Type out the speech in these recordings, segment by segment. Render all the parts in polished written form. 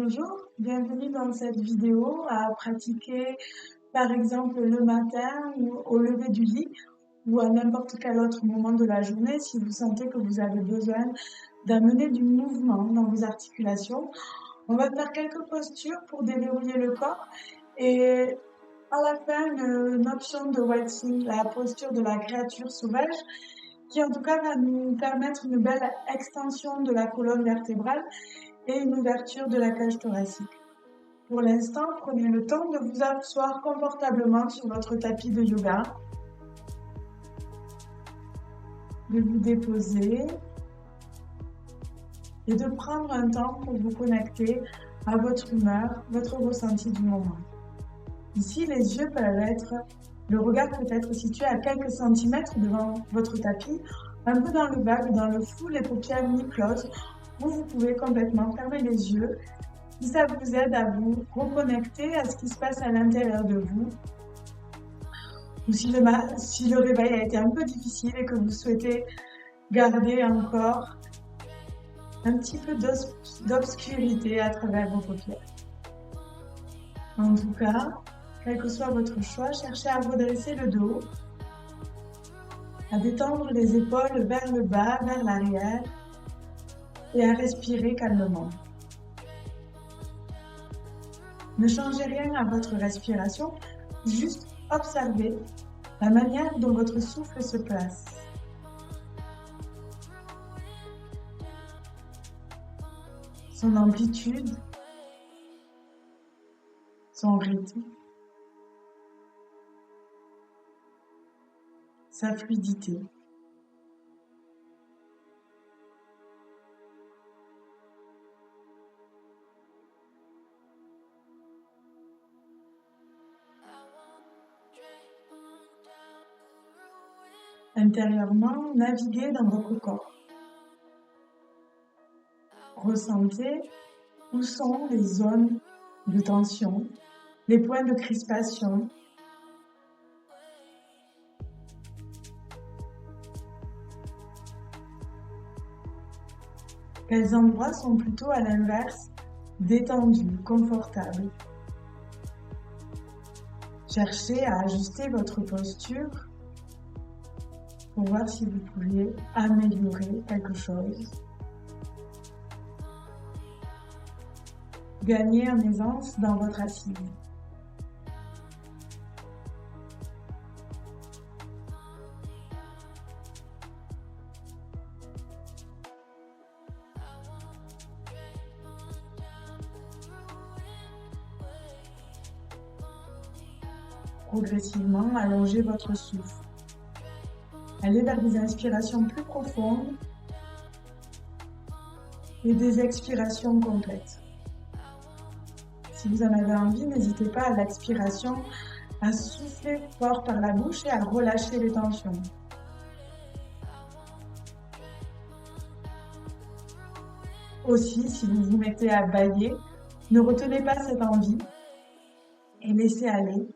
Bonjour, bienvenue dans cette vidéo à pratiquer par exemple le matin ou au lever du lit ou à n'importe quel autre moment de la journée si vous sentez que vous avez besoin d'amener du mouvement dans vos articulations. On va faire quelques postures pour déverrouiller le corps et à la fin une option de waltzing, la posture de la créature sauvage qui en tout cas va nous permettre une belle extension de la colonne vertébrale et une ouverture de la cage thoracique. Pour l'instant, prenez le temps de vous asseoir confortablement sur votre tapis de yoga, de vous déposer et de prendre un temps pour vous connecter à votre humeur, votre ressenti du moment. Ici, les yeux peuvent être, le regard peut être situé à quelques centimètres devant votre tapis, un peu dans le vague, dans le flou, les paupières mi-closes, où vous pouvez complètement fermer les yeux. Si ça vous aide à vous reconnecter à ce qui se passe à l'intérieur de vous, ou si le réveil a été un peu difficile et que vous souhaitez garder encore un petit peu d'obscurité à travers vos paupières. En tout cas, quel que soit votre choix, cherchez à redresser le dos, à détendre les épaules vers le bas, vers l'arrière et à respirer calmement. Ne changez rien à votre respiration, juste observez la manière dont votre souffle se place. Son amplitude, son rythme, sa fluidité. Intérieurement, naviguez dans votre corps. Ressentez où sont les zones de tension, les points de crispation. Quels endroits sont plutôt à l'inverse détendus, confortables. Cherchez à ajuster votre posture pour voir si vous pouviez améliorer quelque chose. Gagner en aisance dans votre assise. Progressivement, allongez votre souffle. Allez vers des inspirations plus profondes et des expirations complètes. Si vous en avez envie, n'hésitez pas à l'expiration à souffler fort par la bouche et à relâcher les tensions. Aussi, si vous vous mettez à bâiller, ne retenez pas cette envie et laissez aller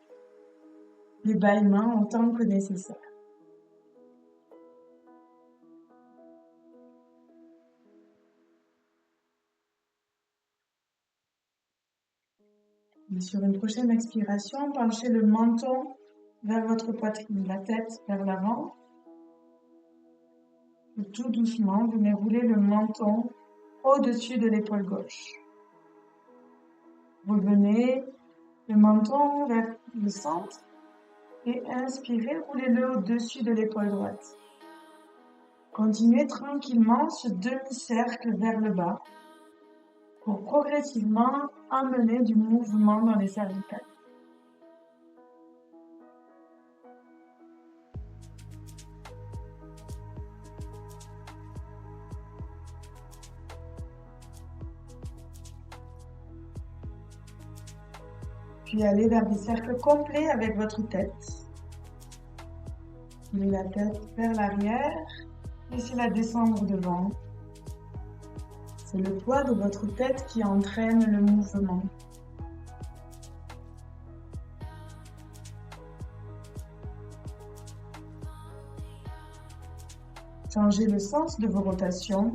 les bâillements autant que nécessaire. Et sur une prochaine expiration, penchez le menton vers votre poitrine, la tête vers l'avant. Et tout doucement, venez rouler le menton au-dessus de l'épaule gauche. Revenez le menton vers le centre et inspirez, roulez-le au-dessus de l'épaule droite. Continuez tranquillement ce demi-cercle vers le bas pour progressivement amener du mouvement dans les cervicales. Puis allez vers des cercles complets avec votre tête. Levez la tête vers l'arrière, laissez-la descendre devant. C'est le poids de votre tête qui entraîne le mouvement. Changez le sens de vos rotations.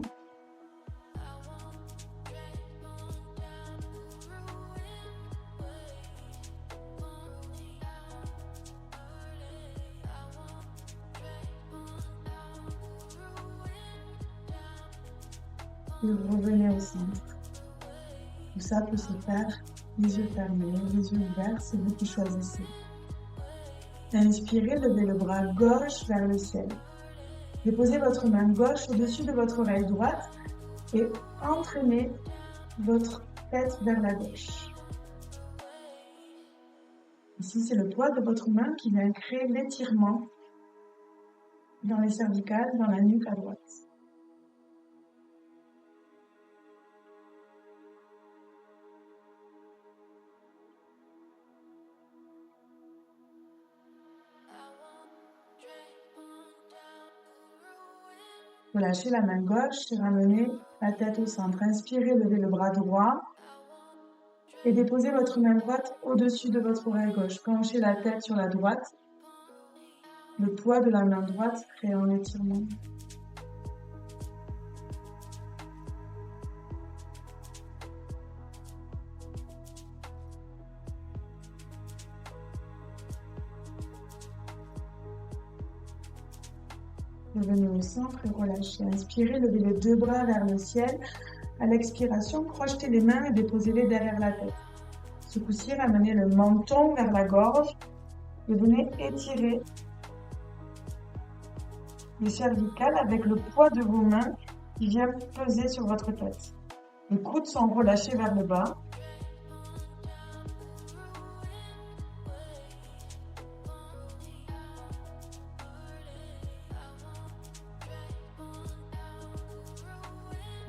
et vous revenez au centre. Tout ça peut se faire les yeux fermés, les yeux ouverts, c'est vous qui choisissez. Inspirez, levez le bras gauche vers le ciel. Déposez votre main gauche au-dessus de votre oreille droite et entraînez votre tête vers la gauche. Ici, c'est le poids de votre main qui vient créer l'étirement dans les cervicales, dans la nuque à droite. Relâchez la main gauche et ramenez la tête au centre. Inspirez, levez le bras droit et déposez votre main droite au-dessus de votre oreille gauche. Penchez la tête sur la droite. Le poids de la main droite créant l'étirement. Revenez au centre et relâchez. Inspirez, levez les deux bras vers le ciel. À l'expiration, crochetez les mains et déposez-les derrière la tête. Ce coup-ci, ramenez le menton vers la gorge et venez étirer les cervicales avec le poids de vos mains qui vient peser sur votre tête. Les coudes sont relâchés vers le bas.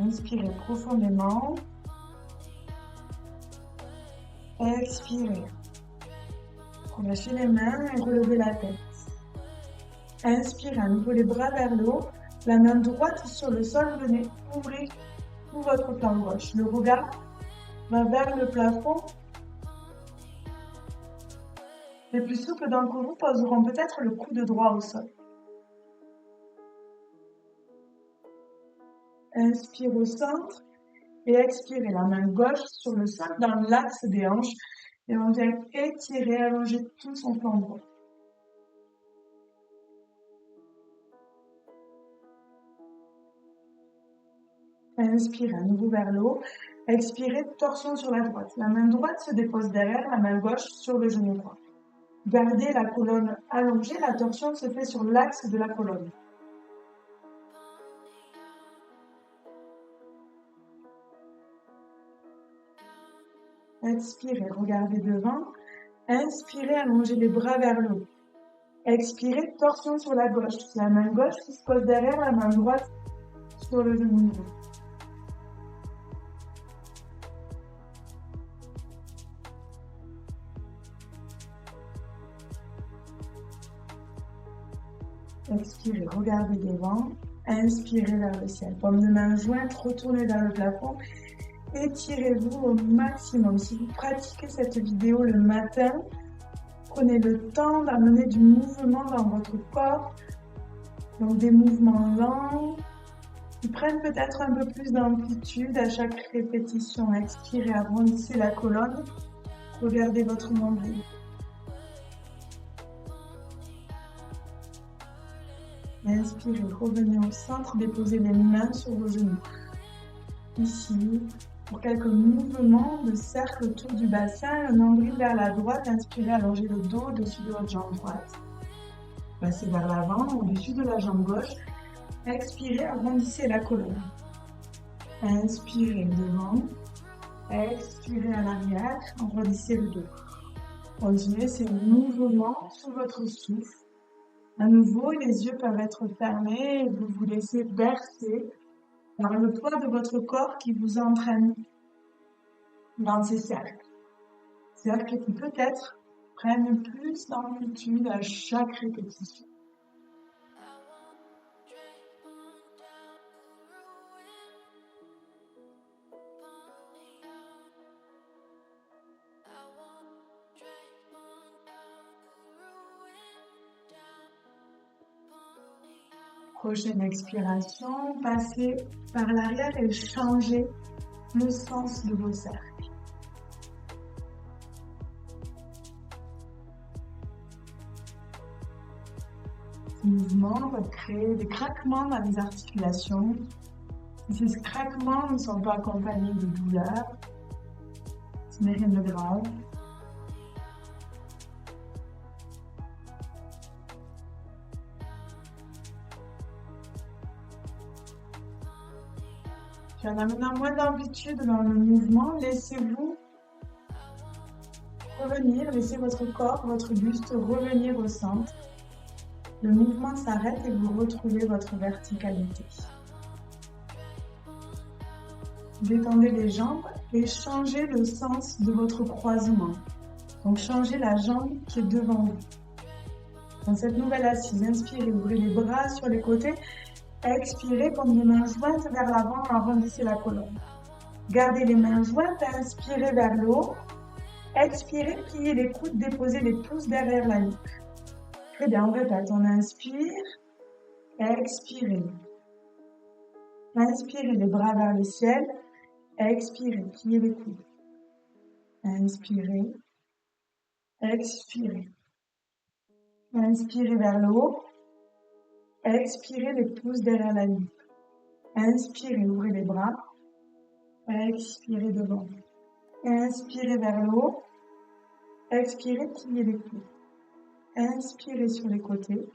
Inspirez profondément. Expirez. Relâchez les mains et relevez la tête. Inspirez à nouveau les bras vers le haut. La main droite sur le sol, venez ouvrir tout votre flanc gauche. Le regard va vers le plafond. Les plus souples d'entre vous poseront peut-être le coude droit au sol. Inspire au centre et expirez la main gauche sur le sol dans l'axe des hanches et on vient étirer, allonger tout son flanc droit. Inspirez à nouveau vers le haut. Expirez, torsion sur la droite. La main droite se dépose derrière, la main gauche sur le genou droit. Gardez la colonne allongée, la torsion se fait sur l'axe de la colonne. Expirez, regardez devant. Inspirez, allongez les bras vers le haut. Expirez, torsion sur la gauche. La main gauche qui se pose derrière, la main droite sur le genou droit. Expirez, regardez devant. Inspirez vers le ciel. Paume de main jointe, retournez vers le plafond. Étirez-vous au maximum. Si vous pratiquez cette vidéo le matin, prenez le temps d'amener du mouvement dans votre corps. Donc des mouvements lents qui prennent peut-être un peu plus d'amplitude à chaque répétition. Expirez, arrondissez la colonne. Regardez votre nombril. Inspirez, revenez au centre, déposez les mains sur vos genoux. Ici, pour quelques mouvements de cercle autour du bassin, le nombril vers la droite, inspirez, allongez le dos au-dessus de votre jambe droite. Passez vers l'avant, au-dessus de la jambe gauche. Expirez, arrondissez la colonne. Inspirez devant. Expirez à l'arrière, arrondissez le dos. Continuez ces mouvements sous votre souffle. À nouveau, les yeux peuvent être fermés et vous vous laissez bercer par le poids de votre corps qui vous entraîne dans ces cercles. Cercles qui peut-être prennent plus d'amplitude à chaque répétition. Prochaine expiration, passez par l'arrière et changez le sens de vos cercles. Ce mouvement va créer des craquements dans les articulations. Si ces craquements ne sont pas accompagnés de douleur, ce n'est rien de grave. Puis en amenant moins d'amplitude dans le mouvement, laissez-vous revenir, laissez votre corps, votre buste revenir au centre. Le mouvement s'arrête et vous retrouvez votre verticalité. Détendez les jambes et changez le sens de votre croisement. Donc changez la jambe qui est devant vous. Dans cette nouvelle assise, inspirez, ouvrez les bras sur les côtés. Expirez comme les mains jointes vers l'avant, arrondissez la colonne. Gardez les mains jointes, inspirez vers le haut. Expirez, pliez les coudes, déposez les pouces derrière la nuque. Très bien, on répète. On inspire, expirez. Inspirez les bras vers le ciel. Expirez, pliez les coudes. Inspirez, expirez. Inspirez vers le haut. Expirez les pouces derrière la nuque. Inspirez, ouvrez les bras. Expirez devant. Inspirez vers le haut. Expirez, pliez les coudes. Inspirez sur les côtés.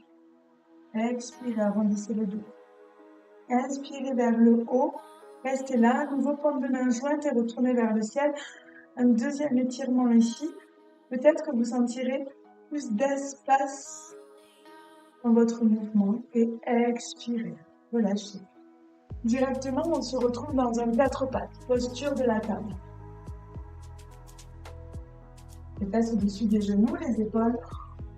Expirez, arrondissez le dos. Inspirez vers le haut. Restez là. Nouveau paume de main jointe et retournez vers le ciel. Un deuxième étirement ici. Peut-être que vous sentirez plus d'espace dans votre mouvement. Et expirez. Relâchez. Directement, on se retrouve dans un 4 pattes. Posture de la table. Les fesses au-dessus des genoux, les épaules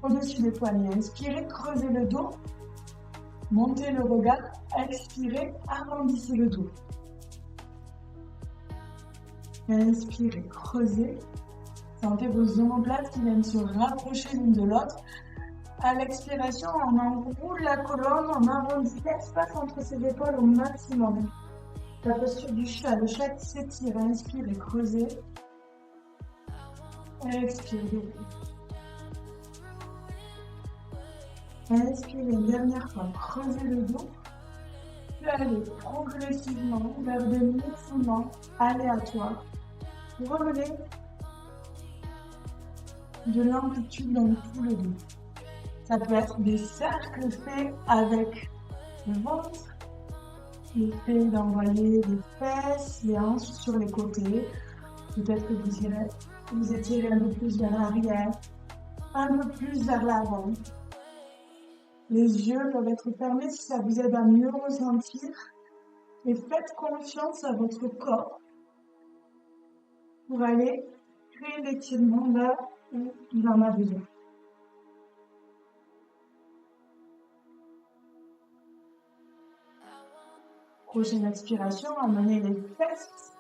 au-dessus des poignets. Inspirez, creusez le dos. Montez le regard. Expirez, arrondissez le dos. Inspirez, creusez. Sentez vos omoplates qui viennent se rapprocher l'une de l'autre. À l'expiration, on enroule la colonne, on arrondit l'espace entre ses épaules au maximum. La posture du chat, le chat qui s'étire. Inspirez, creusez. Expirez. Inspirez une dernière fois, creusez le dos. Puis allez progressivement vers des mouvements aléatoires. Vous revenez de l'amplitude dans tout le dos. Ça peut être des cercles faits avec le ventre, le fait d'envoyer les fesses, les hanches sur les côtés. Peut-être que vous étirez un peu plus vers l'arrière, un peu plus vers l'avant. Les yeux peuvent être fermés si ça vous aide à mieux ressentir. Et faites confiance à votre corps pour aller créer l'étirement là où il en a besoin. Prochaine expiration, amenez les fesses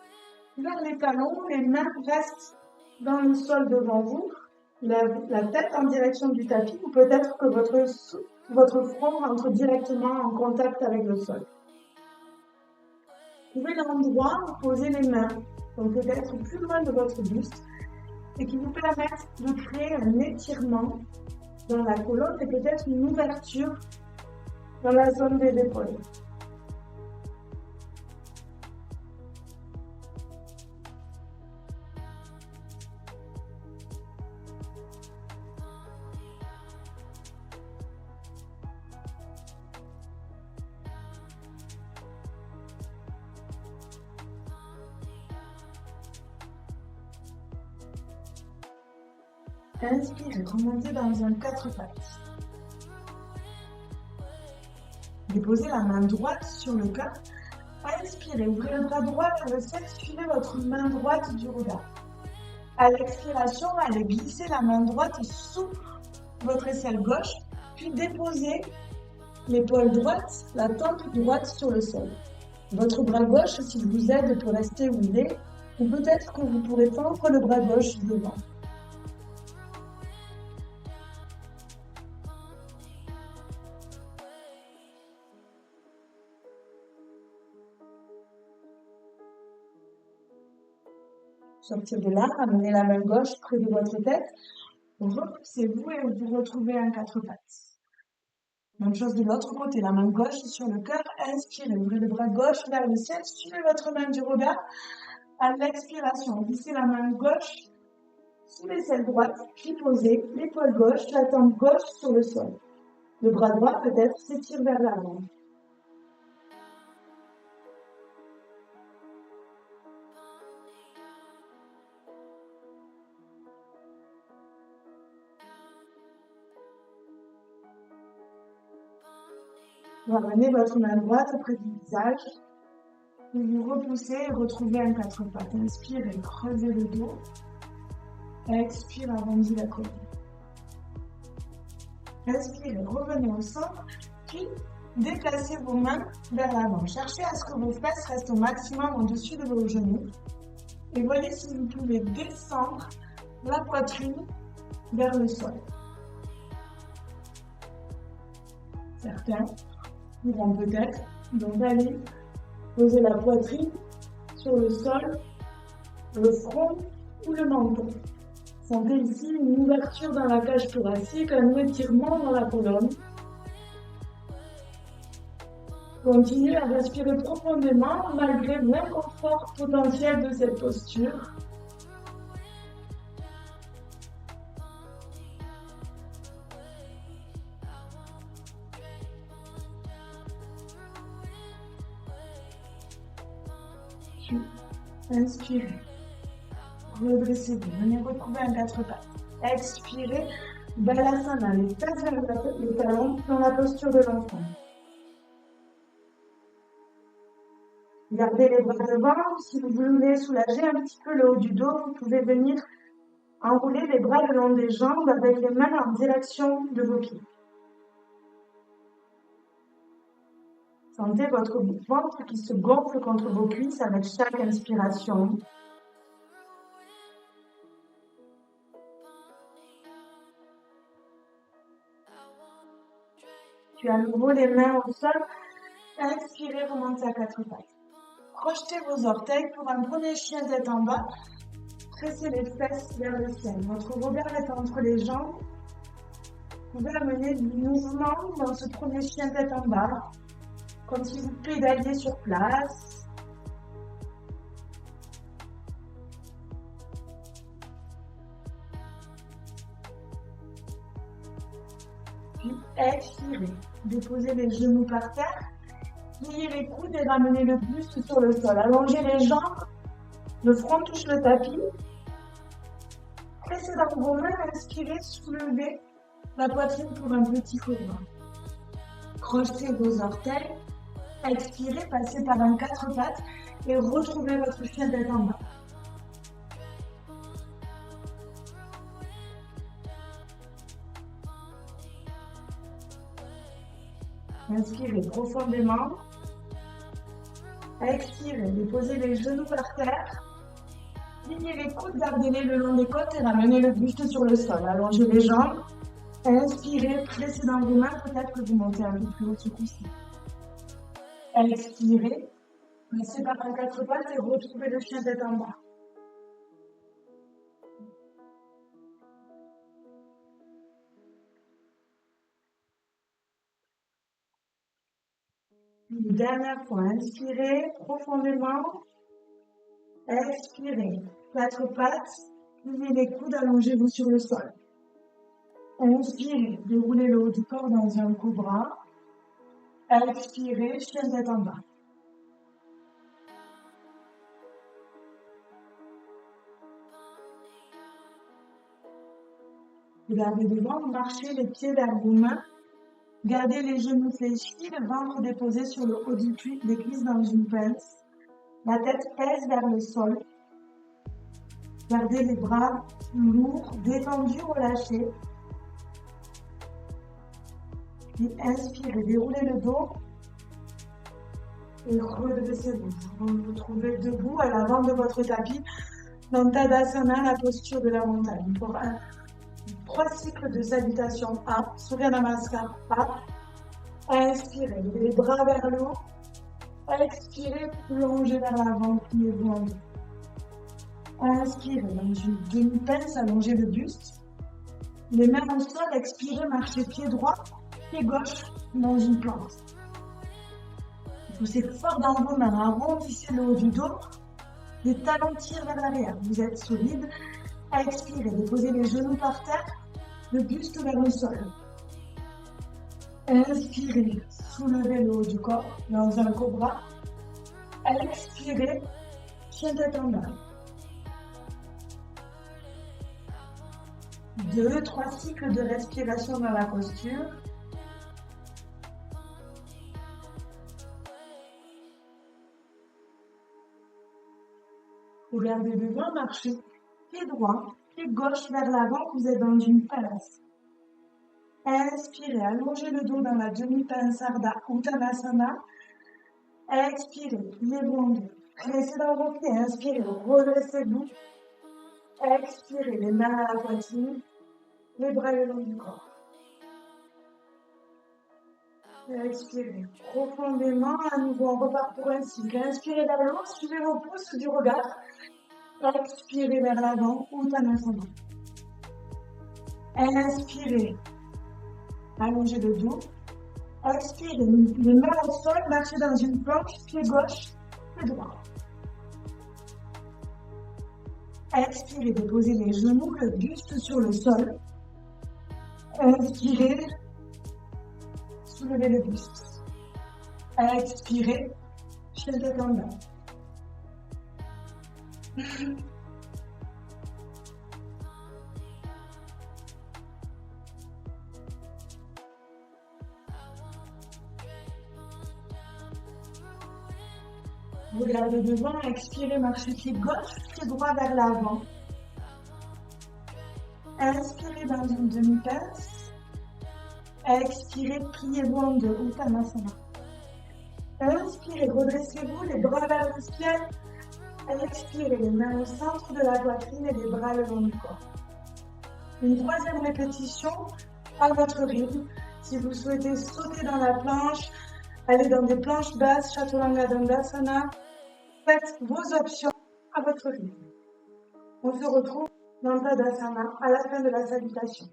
vers les talons, les mains restent dans le sol devant vous, la tête en direction du tapis, ou peut-être que votre front rentre directement en contact avec le sol. Trouvez l'endroit où poser les mains, donc peut-être plus loin de votre buste, et qui vous permettent de créer un étirement dans la colonne et peut-être une ouverture dans la zone des épaules. Inspirez, remontez dans un 4 pattes. Déposez la main droite sur le cœur. Inspirez, ouvrez le bras droit vers le ciel, suivez votre main droite du regard. À l'expiration, allez glisser la main droite sous votre aisselle gauche, puis déposez l'épaule droite, la tempe droite sur le sol. Votre bras gauche, s'il vous aide, peut rester où il est, ou peut-être que vous pourrez tendre le bras gauche devant. Sortir de là, amenez la main gauche près de votre tête, repoussez-vous et vous retrouvez un 4 pattes. Même chose de l'autre côté, la main gauche sur le cœur, inspirez, ouvrez le bras gauche vers le ciel, suivez votre main du regard. À l'expiration, glissez la main gauche sous l'aisselle droite, puis posez l'épaule gauche, la tempe gauche sur le sol. Le bras droit peut-être s'étire vers l'avant. Ramenez votre main droite près du visage. Vous vous repoussez et retrouvez un quatre pattes. Inspirez, creusez le dos. Expire, arrondis la colonne. Inspirez, revenez au centre, puis déplacez vos mains vers l'avant. Cherchez à ce que vos fesses restent au maximum au-dessus de vos genoux. Et voyez si vous pouvez descendre la poitrine vers le sol. Certains pourront peut-être donc aller poser la poitrine sur le sol, le front ou le menton. Sentez ici une ouverture dans la cage thoracique, un étirement dans la colonne. Continuez à respirer profondément malgré l'inconfort potentiel de cette posture. Puis, inspirez. Redressez-vous. Venez retrouver un quatre pattes. Expirez. Balasana, les fesses vers le talon dans la posture de l'enfant. Gardez les bras devant. Si vous voulez soulager un petit peu le haut du dos, vous pouvez venir enrouler les bras le long des jambes avec les mains en direction de vos pieds. Sentez votre ventre qui se gonfle contre vos cuisses avec chaque inspiration. Puis à nouveau les mains au sol. Inspirez, remontez à quatre pattes. Projetez vos orteils pour un premier chien tête en bas. Pressez les fesses vers le ciel. Votre regard est entre les jambes. Vous pouvez amener du mouvement dans ce premier chien tête en bas, comme si vous pédaliez sur place. Puis expirez. Déposez les genoux par terre. Pliez les coudes et ramenez le buste sur le sol. Allongez les jambes. Le front touche le tapis. Pressez dans vos mains. Inspirez, soulevez la poitrine pour un petit cobra. Crochetez vos orteils. Expirez, passez par un quatre pattes et retrouvez votre chien tête en bas. Inspirez profondément. Expirez, déposez les genoux par terre. Pliez les coudes, gardez-les le long des côtes et ramenez le buste sur le sol. Allongez les jambes. Inspirez, pressez dans vos mains. Peut-être que vous montez un peu plus haut ce coup-ci. Expirez, passez par un quatre pattes et retrouvez le chien tête en bas. Une dernière fois, inspirez profondément. Expirez, quatre pattes, pliez les coudes, allongez-vous sur le sol. Inspirez, déroulez le haut du corps dans un cobra. Expirez, chien tête en bas. Regardez devant, marchez les pieds vers vos mains. Gardez les genoux fléchis, le ventre déposé sur le haut des cuisses dans une pince. La tête pèse vers le sol. Gardez les bras lourds, détendus, relâchés. Puis inspirez, déroulez le dos. Et redressez-vous. Vous vous retrouvez debout à l'avant de votre tapis dans Tadasana, la posture de la montagne. Pour 3 cycles de salutation A, Surya Namaskar A. Inspirez, les bras vers le haut. Expirez, plongez vers l'avant, pliez-vous en deux. Inspirez, dans une demi-pince, allongez le buste. Les mains au sol, expirez, marchez pied droit, pied gauche dans une planche. Poussez fort dans vos mains, arrondissez le haut du dos, les talons tirent vers l'arrière. Vous êtes solide. Expirez, déposez les genoux par terre, le buste vers le sol. Inspirez, soulevez le haut du corps dans un cobra. Expirez, chien tête en bas. 2-3 cycles de respiration dans la posture. Regardez devant, marchez pied droit, pied gauche vers l'avant, vous êtes dans une pince. Inspirez, allongez le dos dans la demi-pince Ardha Uttanasana. Expirez, pliez-vous en deux. Restez dans vos pieds, inspirez, redressez-vous. Expirez, les mains à la poitrine, les bras le long du corps. Expirez profondément, à nouveau on repart pour un cycle. Inspirez vers le haut, suivez vos pouces du regard. Expirez vers l'avant, Uttanasana. Inspirez, allongez le dos. Expirez, les mains au sol, marchez dans une planche, pied gauche, pied droit. Expirez, déposez les genoux, le buste sur le sol. Inspirez, soulevez le buste. Expirez, chien tête en bas. Regardez devant, expirez, marchez pied gauche, pied droit vers l'avant. Inspirez dans une demi-pince. Expirez, pliez-vous en deux, Uttanasana. Inspirez, redressez-vous, les bras vers le ciel. Expirez, les mains au centre de la poitrine et les bras le long du corps. Une troisième répétition à votre rythme. Si vous souhaitez sauter dans la planche, aller dans des planches basses, Chaturanga Dandasana, faites vos options à votre rythme. On se retrouve dans Tadasana à la fin de la salutation.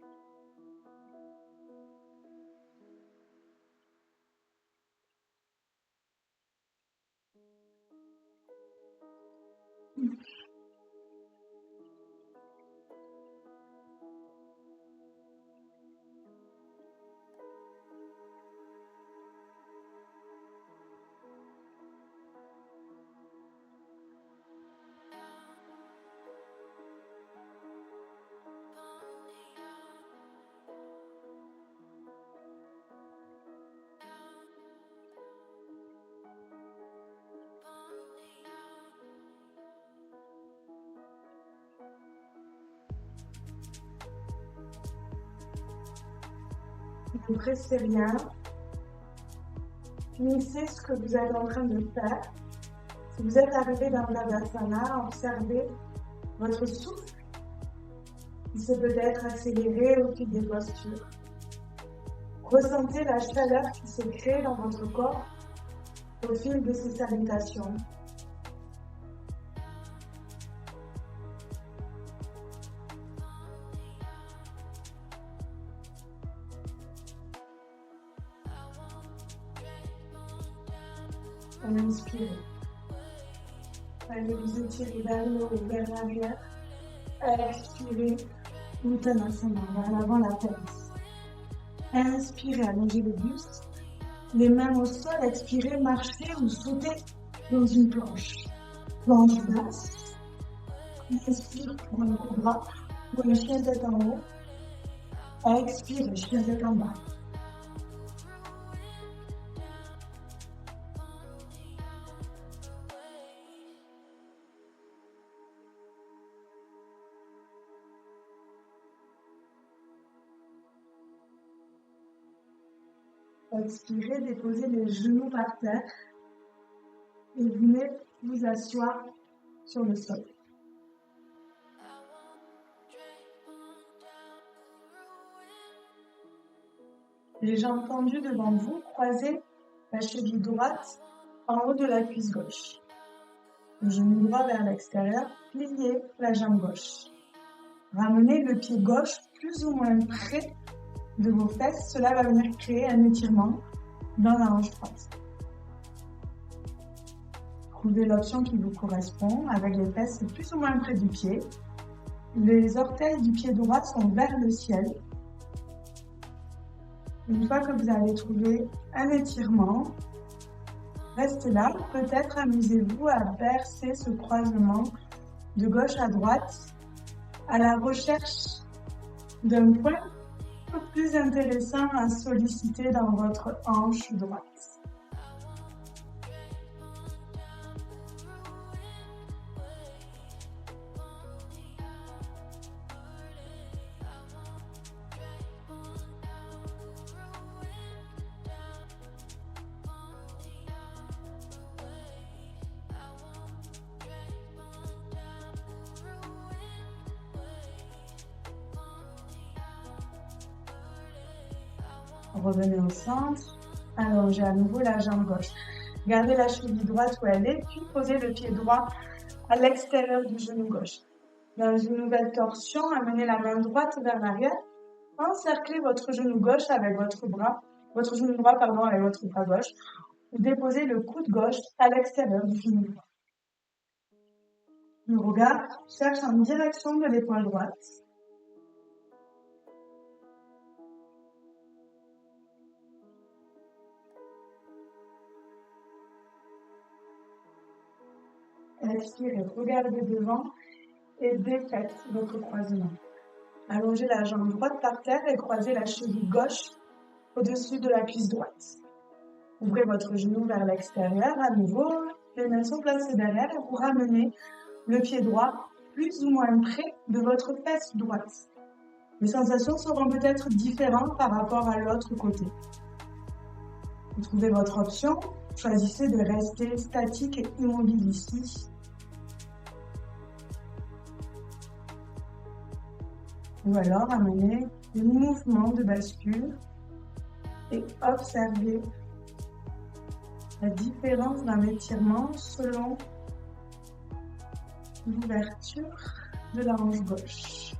Ne pressez rien. Finissez ce que vous êtes en train de faire. Si vous êtes arrivé dans Tadasana, observez votre souffle. Il s'est peut-être accéléré au fil des postures. Ressentez la chaleur qui se crée dans votre corps au fil de ces salutations. Inspirez. Allez vous étirer vers le haut et vers l'arrière. Expirez. Uttanasana, vers l'avant la pince. Inspirez, allongez le buste. Les mains au sol, expirez, marchez ou sautez dans une planche. Planche basse. Inspire pour un cobra ou un chien tête en haut. Expirez, chien tête en bas. Expirez, déposez les genoux par terre et venez vous asseoir sur le sol. Les jambes tendues devant vous, croisez la cheville droite en haut de la cuisse gauche. Le genou droit vers l'extérieur, pliez la jambe gauche. Ramenez le pied gauche plus ou moins près de vos fesses, cela va venir créer un étirement dans la hanche droite. Trouvez l'option qui vous correspond avec les fesses plus ou moins près du pied. Les orteils du pied droit sont vers le ciel. Une fois que vous avez trouvé un étirement, restez là. Peut-être amusez-vous à bercer ce croisement de gauche à droite à la recherche d'un point un peu plus intéressant à solliciter dans votre hanche droite. Revenez au centre, allongez à nouveau la jambe gauche. Gardez la cheville droite où elle est, puis posez le pied droit à l'extérieur du genou gauche. Dans une nouvelle torsion, amenez la main droite vers l'arrière. Encerclez votre genou gauche avec votre genou droit avec votre bras gauche. Ou déposez le coude gauche à l'extérieur du genou droit. Le regard cherche en direction de l'épaule droite. Expirez, regardez devant et défaites votre croisement. Allongez la jambe droite par terre et croisez la cheville gauche au-dessus de la cuisse droite. Ouvrez votre genou vers l'extérieur. À nouveau, les mains sont placées derrière et vous ramenez le pied droit plus ou moins près de votre fesse droite. Les sensations seront peut-être différentes par rapport à l'autre côté. Vous trouvez votre option. Choisissez de rester statique et immobile ici. Ou alors amenez le mouvement de bascule et observez la différence d'un étirement selon l'ouverture de la hanche gauche.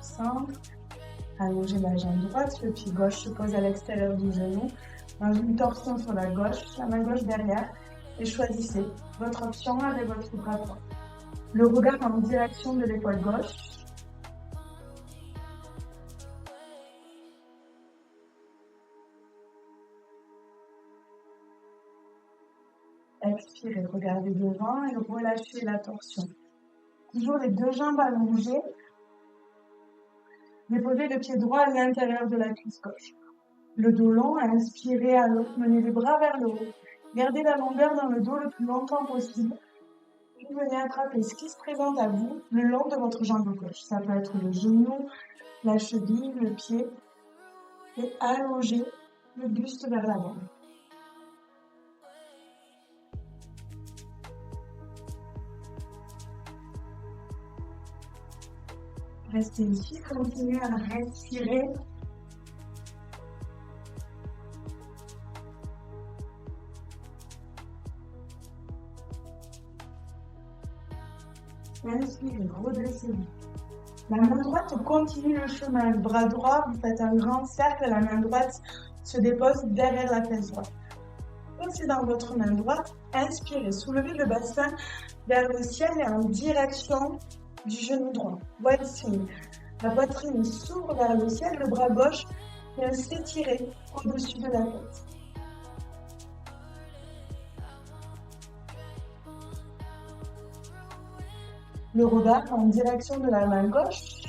Centre, allongez la jambe droite, le pied gauche se pose à l'extérieur du genou, dans une torsion sur la gauche, la main gauche derrière, et choisissez votre option avec votre bras droit. Le regard en direction de l'épaule gauche. Expirez, regardez devant et relâchez la torsion. Toujours les deux jambes allongées. Déposez le pied droit à l'intérieur de la cuisse gauche. Le dos long, inspirez à l'eau, menez les bras vers le haut. Gardez la longueur dans le dos le plus longtemps possible. Puis venez attraper ce qui se présente à vous le long de votre jambe gauche. Ça peut être le genou, la cheville, le pied. Et allongez le buste vers l'avant. Restez ici, continuez à respirer. Inspirez, redressez-vous. La main droite continue le chemin. Le bras droit, vous faites un grand cercle. La main droite se dépose derrière la fesse droite. Pensez dans votre main droite. Inspirez, soulevez le bassin vers le ciel et en direction du genou droit. Voici, la poitrine s'ouvre vers le ciel, le bras gauche vient s'étirer au-dessus de la tête. Le regard en direction de la main gauche.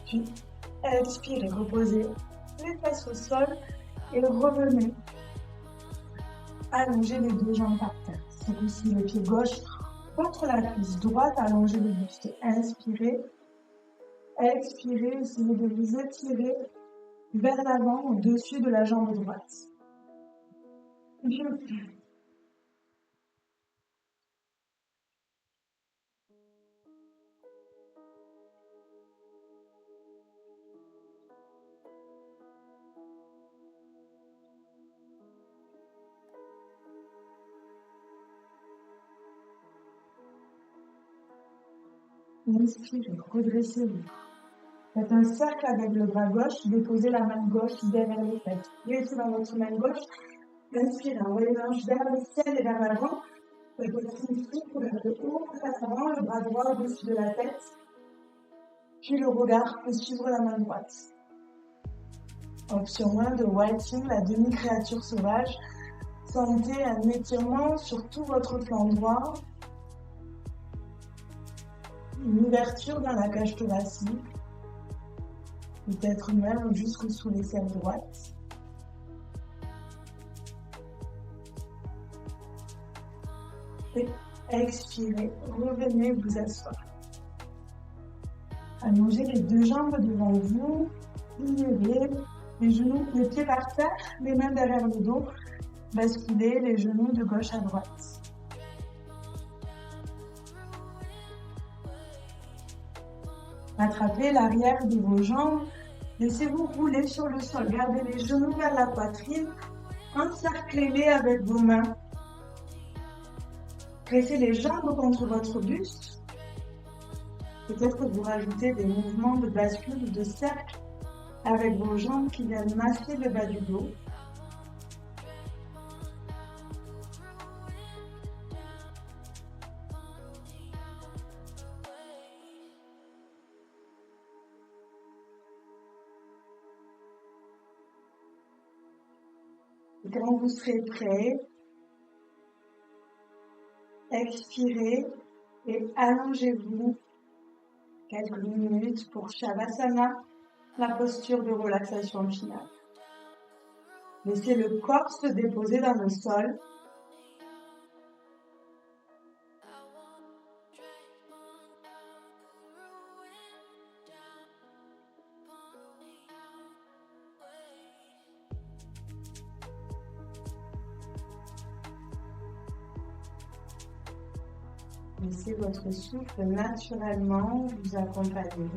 Puis, expirez, reposez les fesses au sol et revenez. Allongez les deux jambes par terre. C'est aussi le pied gauche contre la cuisse droite. Allongez le buste. Inspirez. Expirez, essayez de vous étirer vers l'avant au-dessus de la jambe droite. Inspirez, redressez-vous. Faites un cercle avec le bras gauche, déposez la main gauche derrière les fesses. Restez dans votre main gauche. Inspirez, envoyez la hanche vers le ciel et vers l'avant. Faites votre souffle vers le haut, vers l'avant, le bras droit au-dessus de la tête. Puis le regard peut suivre la main droite. Option 1 de Whiting, la demi-créature sauvage. Sentez un étirement sur tout votre flanc droit. Une ouverture dans la cage thoracique. Peut-être même jusque sous l'aisselle droite. Et expirez, revenez vous asseoir. Allongez les deux jambes devant vous, pliez les genoux, les pieds par terre, les mains derrière le dos, basculez les genoux de gauche à droite. Attrapez l'arrière de vos jambes, laissez-vous rouler sur le sol, gardez les genoux vers la poitrine, encerclez-les avec vos mains. Pressez les jambes contre votre buste. Peut-être que vous rajoutez des mouvements de bascule ou de cercle avec vos jambes qui viennent masser le bas du dos. Et quand vous serez prêt, expirez et allongez-vous quelques minutes pour Shavasana, la posture de relaxation finale. Laissez le corps se déposer dans le sol. Laissez votre souffle naturellement vous accompagner.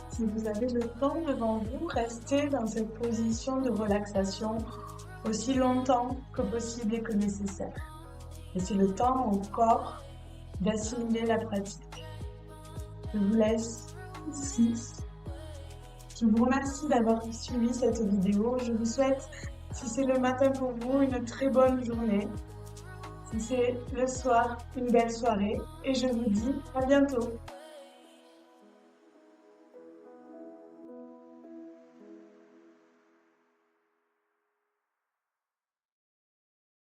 Si vous avez le temps devant vous, restez dans cette position de relaxation aussi longtemps que possible et que nécessaire. Laissez le temps au corps d'assimiler la pratique. Je vous laisse ici. Je vous remercie d'avoir suivi cette vidéo. Je vous souhaite, si c'est le matin pour vous, une très bonne journée. Si c'est le soir, une belle soirée. Et je vous dis à bientôt.